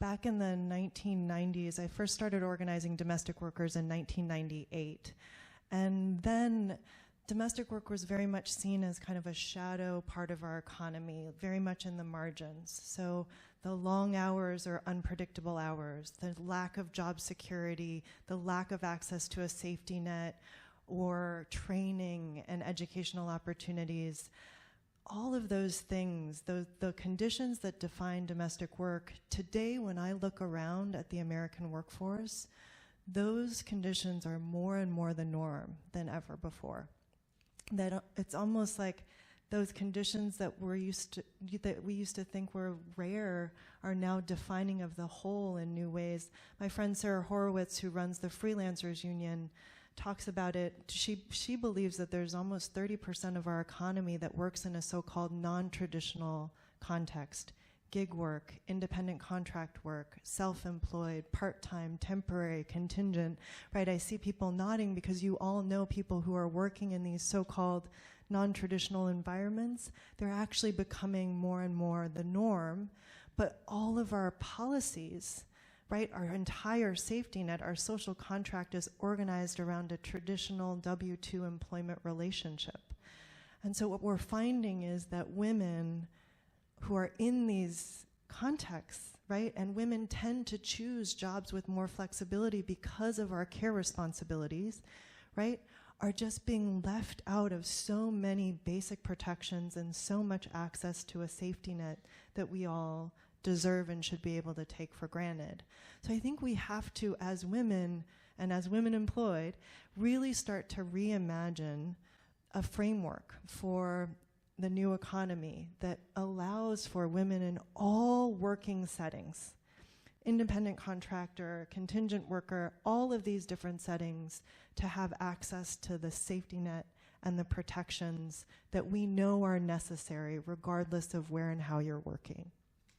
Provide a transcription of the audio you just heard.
back in the 1990s, I first started organizing domestic workers in 1998. And then domestic work was very much seen as kind of a shadow part of our economy, very much in the margins. So the long hours or unpredictable hours, the lack of job security, the lack of access to a safety net or training and educational opportunities, all of those things, the conditions that define domestic work, today when I look around at the American workforce, those conditions are more and more the norm than ever before. That it's almost like those conditions that we used to think were rare are now defining of the whole in new ways. My friend Sarah Horowitz, who runs the Freelancers Union, talks about it. She believes that there's almost 30% of our economy that works in a so-called non-traditional context. Gig work, independent contract work, self-employed, part-time, temporary, contingent, right? I see people nodding because you all know people who are working in these so-called non-traditional environments. They're actually becoming more and more the norm, but all of our policies, right, our entire safety net, our social contract is organized around a traditional W-2 employment relationship. And so what we're finding is that women who are in these contexts, right, and women tend to choose jobs with more flexibility because of our care responsibilities, right, are just being left out of so many basic protections and so much access to a safety net that we all deserve and should be able to take for granted. So I think we have to, as women and as women employed, really start to reimagine a framework for the new economy that allows for women in all working settings, independent contractor, contingent worker, all of these different settings, to have access to the safety net and the protections that we know are necessary regardless of where and how you're working.